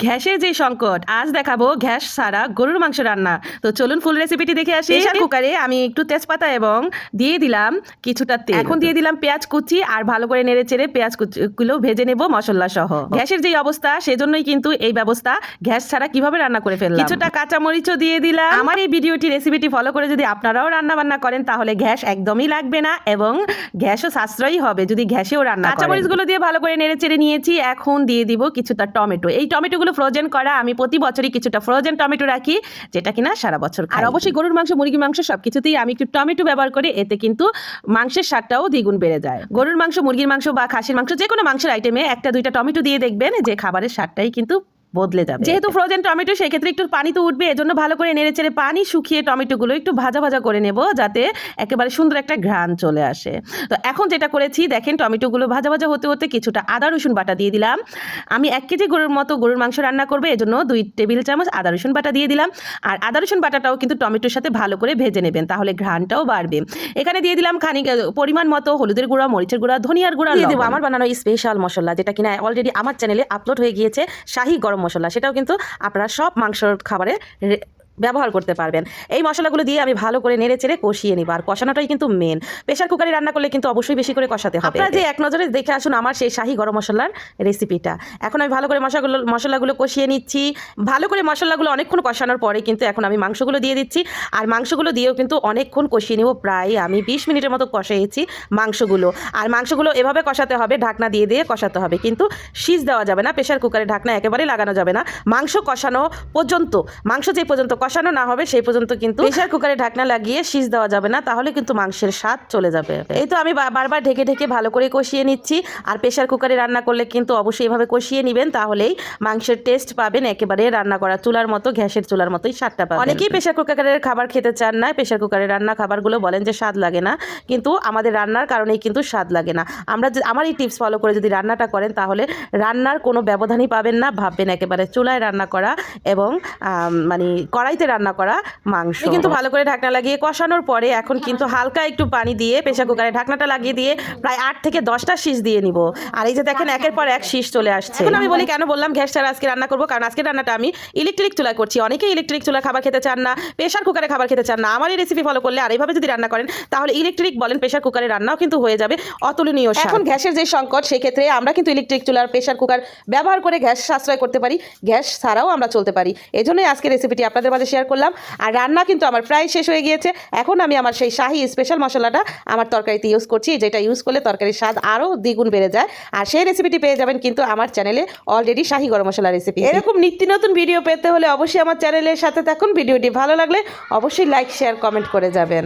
গ্যাসের যে সংকট, আজ দেখাবো গ্যাস ছাড়া গরুর মাংস রান্না। তো চলুন ফুল রেসিপিটি দেখে আসি। প্রেসার কুকারে আমি একটু তেজপাতা এবং দিয়ে দিলাম কিছুটা তেল। এখন দিয়ে দিলাম পেঁয়াজ কুচি আর ভালো করে নেড়ে চেড়ে পেঁয়াজ কুচিগুলো ভেজে নেব মশলা সহ। গ্যাসের যে অবস্থা সেজন্যই কিন্তু এই ব্যবস্থা, গ্যাস ছাড়া কিভাবে রান্না করে ফেললাম। কিছুটা কাঁচামরিচও দিয়ে দিলাম। আমার এই ভিডিওটি রেসিপিটি ফলো করে যদি আপনারাও রান্না বান্না করেন তাহলে গ্যাস একদমই লাগবে না এবং গ্যাসও সাশ্রয়ী হবে যদি গ্যাসেও রান্না করেন। কাঁচামরিচগুলো দিয়ে ভালো করে নেড়ে চেড়ে নিয়েছি। এখন দিয়ে দিব কিছুটা টমেটো। এই টমেটোগুলো ফ্রোজেন করা, আমি প্রতি বছরই কিছুটা ফ্রোজেন টমেটো রাখি যেটা কিনা সারা বছর খাই। আর অবশ্যই গরুর মাংস, মুরগির মাংস সবকিছুতেই আমি একটু টমেটো ব্যবহার করি, এতে কিন্তু মাংসের স্বাদটাও দ্বিগুণ বেড়ে যায়। গরুর মাংস, মুরগির মাংস বা খাসির মাংস যে কোনো মাংসের আইটেমে একটা দুইটা টমেটো দিয়ে দেখবেন যে খাবারের স্বাদটাই কিন্তু বদলে যাবে। যেহেতু ফ্রোজেন টমেটো সেই ক্ষেত্রে একটু পানি তো উঠবে, এজন্য ভালো করে নেড়েচেড়ে পানি শুকিয়ে টমেটোগুলো একটু ভাজা ভাজা করে নেব যাতে একেবারে সুন্দর একটা ঘ্রাণ চলে আসে। তো এখন যেটা করেছি দেখেন, টমেটোগুলো ভাজা ভাজা হতে হতে কিছুটা আদা রসুন বাটা দিয়ে দিলাম। আমি 1 কেজি গরুর মাংস রান্না করবে, এজন্য 2 টেবিল চামচ আদা রসুন বাটা দিয়ে দিলাম। আর আদা রসুন বাটাটাও কিন্তু টমেটোর সাথে ভালো করে ভেজে নেবেন, তাহলে ঘ্রাণটাও বাড়বে। এখানে দিয়ে দিলাম খানিক পরিমাণ মতো হলুদের গুঁড়া, মরিচের গুঁড়া, ধনিয়ার গুঁড়া দিয়ে দেবো আমার বানানো স্পেশাল মশলা, যেটা কিনা অলরেডি আমার চ্যানেলে আপলোড হয়ে গিয়েছে, শাহী গরম মশলা। সেটাও কিন্তু আপনারা সব মাংসর খাবারে ব্যবহার করতে পারবেন। এই মশলাগুলো দিয়ে আমি ভালো করে নেড়ে চেড়ে কষিয়ে নিব। আর কষানোটাই কিন্তু মেন। প্রেশার কুকারে রান্না করলে কিন্তু অবশ্যই বেশি করে কষাতে হবে। আপনারা যে এক নজরে দেখে আসুন আমার সেই শাহী গরম মশলার রেসিপিটা। এখন আমি ভালো করে মশলাগুলো কষিয়ে নিচ্ছি। ভালো করে মশলাগুলো অনেকক্ষণ কষানোর পরে কিন্তু এখন আমি মাংসগুলো দিয়ে দিচ্ছি। আর মাংসগুলো দিয়েও কিন্তু অনেকক্ষণ কষিয়ে নিব, প্রায় আমি 20 মিনিটের মতো কষিয়েছি মাংসগুলো। আর মাংসগুলো এভাবে কষাতে হবে, ঢাকনা দিয়ে দিয়ে কষাতে হবে, কিন্তু সিজ দেওয়া যাবে না। প্রেশার কুকারে ঢাকনা একেবারে লাগানো যাবে না। মাংস কষানো পর্যন্ত, মাংস যে পর্যন্ত কষানো না হবে সেই পর্যন্ত কিন্তু প্রেশার কুকারে ঢাকনা লাগিয়ে সিজ দেওয়া যাবে না, তাহলে কিন্তু মাংসের স্বাদ চলে যাবে। এই তো আমি বারবার ঢেকে ঢেকে ভালো করে কষিয়ে নিচ্ছি। আর প্রেশার কুকারে রান্না করলে কিন্তু অবশ্যই এভাবে কষিয়ে নেবেন, তাহলেই মাংসের টেস্ট পাবেন একেবারে রান্না করা চুলার মতো, গ্যাসের চুলার মতোই স্বাদটা পাবেন। অনেকেই প্রেশার কুকারের খাবার খেতে চান না, প্রেশার কুকারের রান্না খাবারগুলো বলেন যে স্বাদ লাগে না, কিন্তু আমাদের রান্নার কারণেই কিন্তু স্বাদ লাগে না। আমার এই টিপস ফলো করে যদি রান্নাটা করেন তাহলে রান্নার কোনো ব্যবধানই পাবেন না, ভাববেন একেবারে চুলায় রান্না করা এবং মানে কড়াইতে রান্না করা মাংস। কিন্তু ভালো করে ঢাকনা লাগিয়ে কষানোর পরে এখন কিন্তু হালকা একটু পানি দিয়ে প্রেশার কুকারে ঢাকনাটা লাগিয়ে দিয়ে প্রায় 8 থেকে 10টা শীষ দিয়ে নিব। আর এই যে দেখেন একের পর এক শীষ চলে আসছে। এখন আমি বলি কেন বললাম গ্যাস ছাড়া আজকে রান্না করবো, কারণ আজকে রান্নাটা আমি ইলেকট্রিক চুলায় করছি। অনেকেই ইলেকট্রিক চুলা খাবার খেতে চান না, প্রেশার কুকারে খাবার খেতে চান না। আমার এই রেসিপি ফলো করলে আর এইভাবে যদি রান্না করেন তাহলে ইলেকট্রিক বলেন প্রেশার কুকারে রান্নাও কিন্তু হয়ে যাবে অতুলনীয়। এখন গ্যাসের যে সংকট, সেই ক্ষেত্রে আমরা কিন্তু ইলেকট্রিক চুলার প্রেশার কুকার ব্যবহার করে গ্যাস সাশ্রয় করতে পারি, গ্যাস ছাড়াও আমরা চলতে পারি। এজন্যই আজকে রেসিপিটি আপনাদের মাঝে শেয়ার করলাম। আর রান্না কিন্তু আমার প্রায় শেষ হয়ে গিয়েছে। এখন আমি আমার সেই শাহী স্পেশাল মশলাটা আমার তরকারিতে ইউজ করছি, যেটা ইউজ করলে তরকারির স্বাদ আরও দ্বিগুণ বেড়ে যায়। আর সেই রেসিপিটি পেয়ে যাবেন কিন্তু আমার চ্যানেলে অলরেডি শাহী গরম মশলা রেসিপি। এরকম নিত্য নতুন ভিডিও পেতে হলে অবশ্যই আমার চ্যানেলের সাথে থাকুন। ভিডিওটি ভালো লাগলে অবশ্যই লাইক, শেয়ার, কমেন্ট করে যাবেন।